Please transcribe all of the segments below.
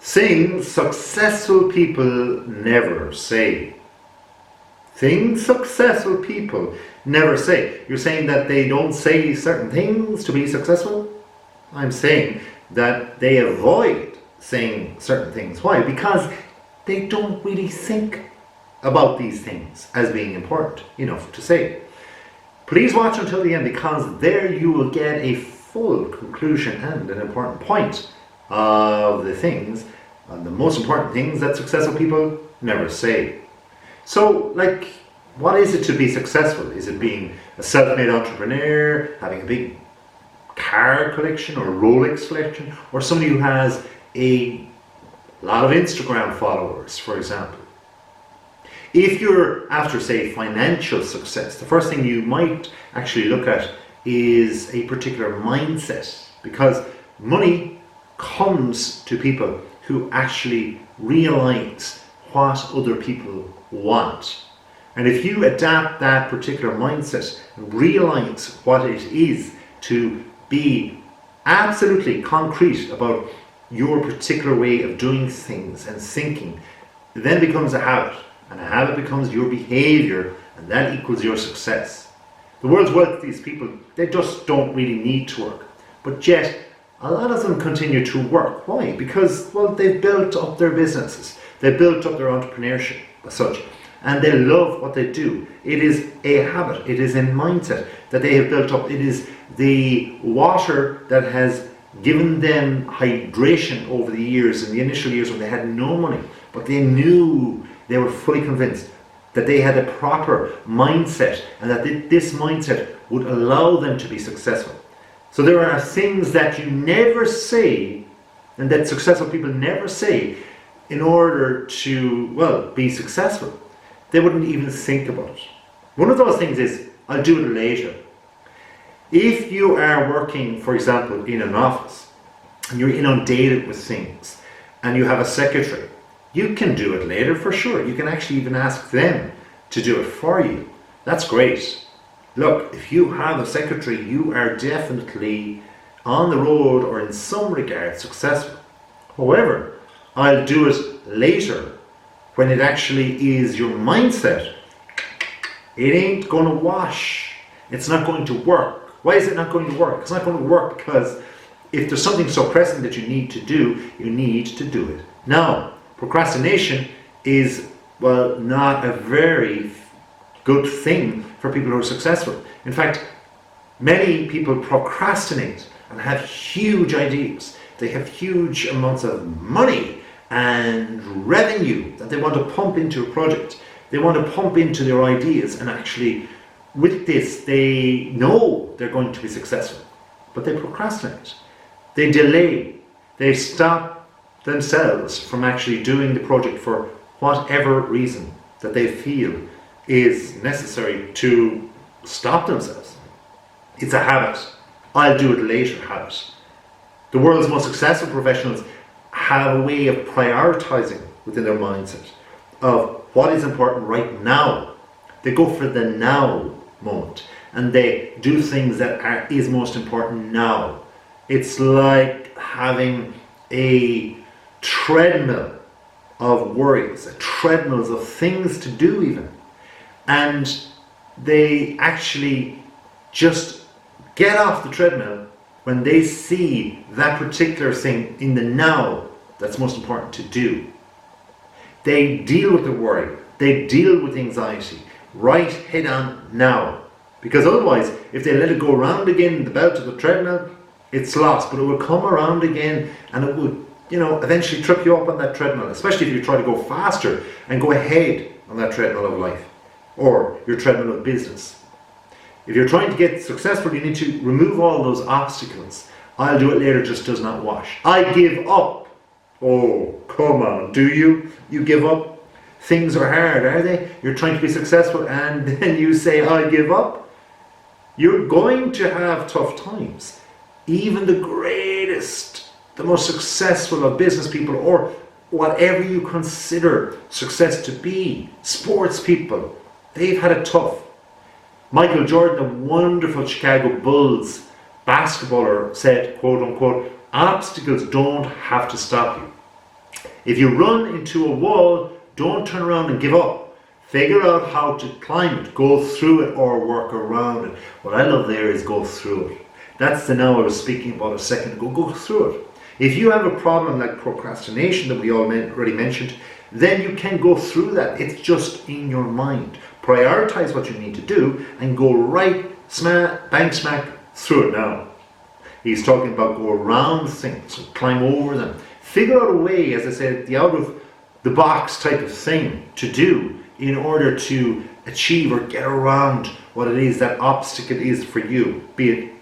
Things successful people never say. Things successful people never say. You're saying that they don't say certain things to be successful? I'm saying that they avoid saying certain things. Why? Because they don't really think about these things as being important enough to say. Please watch until the end, because there you will get a full conclusion and an important point of the things, and the most important things that successful people never say. So, like, what is it to be successful? Is it being a self-made entrepreneur, having a big car collection or Rolex collection, or somebody who has a lot of Instagram followers, for example? If you're after, say, financial success, the first thing you might actually look at is a particular mindset, because money comes to people who actually realize what other people want. And if you adapt that particular mindset and realize what it is to be absolutely concrete about your particular way of doing things and thinking, it then becomes a habit, and a habit becomes your behavior, and that equals your success. The world's wealthiest people, they just don't really need to work, but yet a lot of them continue to work. Why? Because, well, they've built up their businesses, they've built up their entrepreneurship as such, and they love what they do. It is a habit, it is a mindset that they have built up. It is the water that has given them hydration over the years, in the initial years when they had no money, but they knew, they were fully convinced that they had a proper mindset, and that this mindset would allow them to be successful. So there are things that you never say, and that successful people never say, in order to, well, be successful. They wouldn't even think about it. One of those things is, I'll do it later. If you are working, for example, in an office, and you're inundated with things, and you have a secretary, you can do it later for sure. You can actually even ask them to do it for you. That's great. Look, if you have a secretary, you are definitely on the road, or in some regard, successful. However, I'll do it later, when it actually is your mindset. It ain't going to wash. It's not going to work. Why is it not going to work? It's not going to work because if there's something so pressing that you need to do, you need to do it now. Procrastination is, well, not a very good thing for people who are successful. In fact, many people procrastinate and have huge ideas. They have huge amounts of money and revenue that they want to pump into a project. They want to pump into their ideas, and actually with this they know they're going to be successful, but they procrastinate. They delay. They stop themselves from actually doing the project for whatever reason that they feel is necessary to stop themselves. It's a habit. I'll do it later habit. The world's most successful professionals have a way of prioritizing within their mindset of what is important right now. They go for the now moment, and they do things that is most important now. It's like having a treadmill of worries, a treadmill of things to do even, and they actually just get off the treadmill when they see that particular thing in the now that's most important to do. They deal with the worry, they deal with anxiety right head on now, because otherwise if they let it go around again the belt of the treadmill, it's lost. But it will come around again, and it will, eventually trip you up on that treadmill, especially if you try to go faster and go ahead on that treadmill of life, or your treadmill of business. If you're trying to get successful, you need to remove all those obstacles. I'll do it later just does not wash. I give up. Oh, come on, do you? You give up? Things are hard, are they? You're trying to be successful and then you say, I give up? You're going to have tough times. Even the greatest, the most successful of business people, or whatever you consider success to be, sports people, they've had it tough. Michael Jordan, the wonderful Chicago Bulls basketballer, said, quote unquote, obstacles don't have to stop you. If you run into a wall, don't turn around and give up. Figure out how to climb it, go through it, or work around it. What I love there is go through it. That's the now I was speaking about a second ago. Go through it. If you have a problem like procrastination that we already mentioned, then you can go through that. It's just in your mind. Prioritize what you need to do and go right bang smack through it now. He's talking about go around things, climb over them. Figure out a way, as I said, the out of the box type of thing to do in order to achieve or get around what it is that obstacle is for you, be it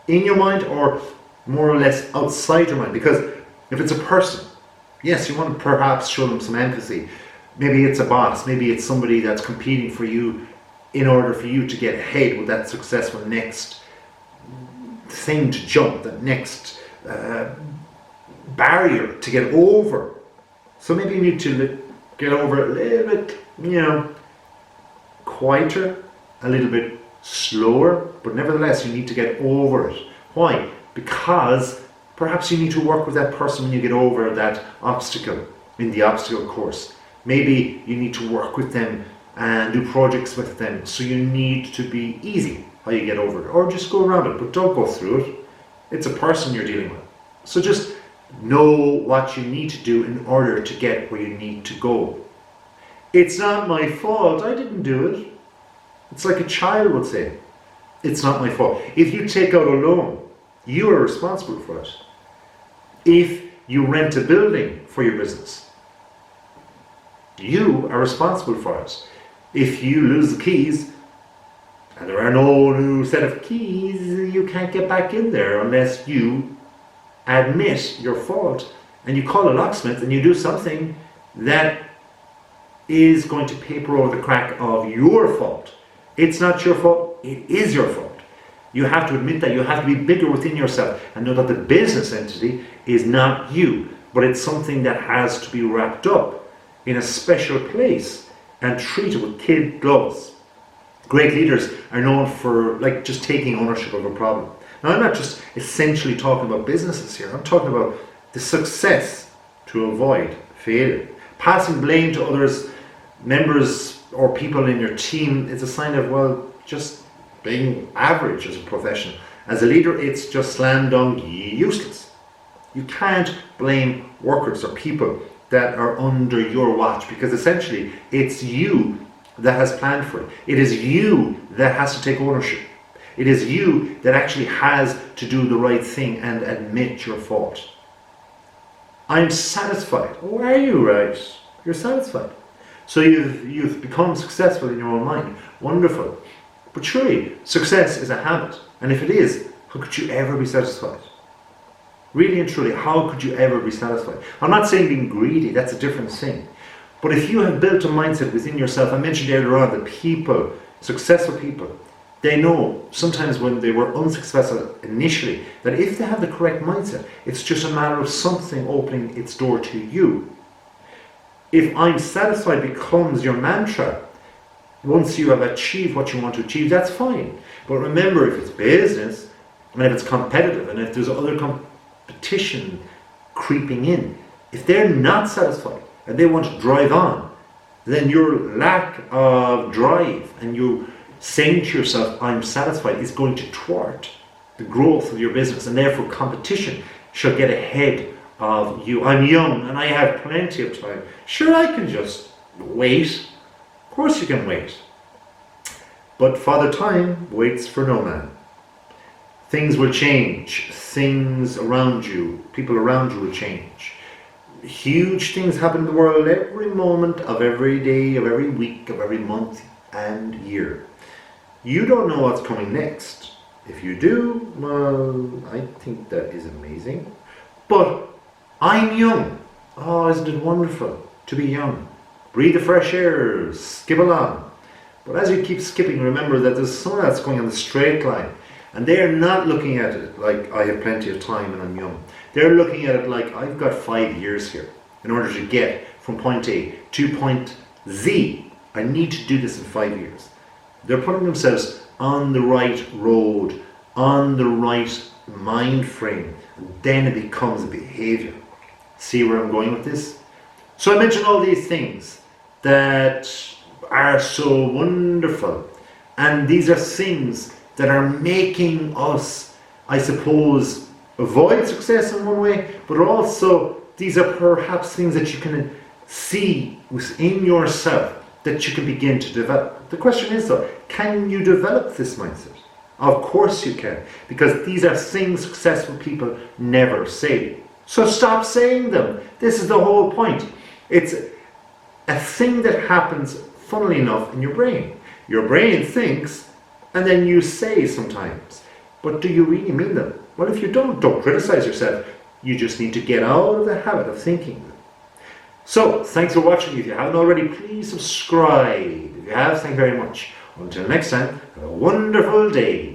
in your mind or more or less outside your mind. Because if it's a person, yes, you want to perhaps show them some empathy. Maybe it's a boss, maybe it's somebody that's competing for you in order for you to get ahead with that successful next thing to jump, that next barrier to get over. So maybe you need to get over it a little bit, quieter, a little bit slower, but nevertheless you need to get over it. Why? Because perhaps you need to work with that person when you get over that obstacle in the obstacle course. Maybe you need to work with them and do projects with them, so you need to be easy how you get over it, or just go around it, but don't go through it. It's a person you're dealing with. So just know what you need to do in order to get where you need to go. It's not my fault, I didn't do it. It's like a child would say, it's not my fault. If you take out a loan, you are responsible for it. If you rent a building for your business, you are responsible for it. If you lose the keys, and there are no new set of keys, you can't get back in there unless you admit your fault and you call a locksmith and you do something that is going to paper over the crack of your fault. It's not your fault, it is your fault. You have to admit that. You have to be bigger within yourself and know that the business entity is not you, but it's something that has to be wrapped up in a special place and treated with kid gloves. Great leaders are known for just taking ownership of a problem. Now, I'm not just essentially talking about businesses here. I'm talking about the success to avoid failure. Passing blame to others, members or people in your team is a sign of, just being average as a profession. As a leader, it's just slam dunk useless. You can't blame workers or people that are under your watch, because essentially it's you that has planned for it. It is you that has to take ownership. It is you that actually has to do the right thing and admit your fault. I'm satisfied. Oh, are you right? You're satisfied. So you've become successful in your own mind. Wonderful. But surely success is a habit. And if it is, how could you ever be satisfied? Really and truly, how could you ever be satisfied? I'm not saying being greedy, that's a different thing. But if you have built a mindset within yourself, I mentioned earlier on that people, successful people, they know sometimes when they were unsuccessful initially, that if they have the correct mindset, it's just a matter of something opening its door to you. If I'm satisfied becomes your mantra, once you have achieved what you want to achieve, that's fine. But remember, if it's business, and if it's competitive, and if there's other competition creeping in, if they're not satisfied and they want to drive on, then your lack of drive and you saying to yourself, I'm satisfied, is going to thwart the growth of your business, and therefore competition shall get ahead of you. I'm young and I have plenty of time. Sure, I can just wait. Of course you can wait. But Father Time waits for no man. Things will change. Things around you, people around you will change. Huge things happen in the world every moment of every day, of every week, of every month and year. You don't know what's coming next. If you do, well, I think that is amazing. But I'm young. Oh, isn't it wonderful to be young? Breathe the fresh air, skip along. But as you keep skipping, remember that there's someone that's going on the straight line. And they're not looking at it like I have plenty of time and I'm young. They're looking at it like I've got 5 years here in order to get from point A to point Z. I need to do this in 5 years. They're putting themselves on the right road, on the right mind frame. And then it becomes a behavior. See where I'm going with this? So I mentioned all these things that are so wonderful, and these are things that are making us, I suppose, avoid success in one way, but also these are perhaps things that you can see within yourself that you can begin to develop. The question is though, can you develop this mindset? Of course you can, because these are things successful people never say. So stop saying them. This is the whole point. It's a thing that happens, funnily enough, in your brain. Your brain thinks, and then you say sometimes. But do you really mean them? Well, if you don't criticize yourself. You just need to get out of the habit of thinking them. So, thanks for watching. If you haven't already, please subscribe. If you have, thank you very much. Until next time, have a wonderful day.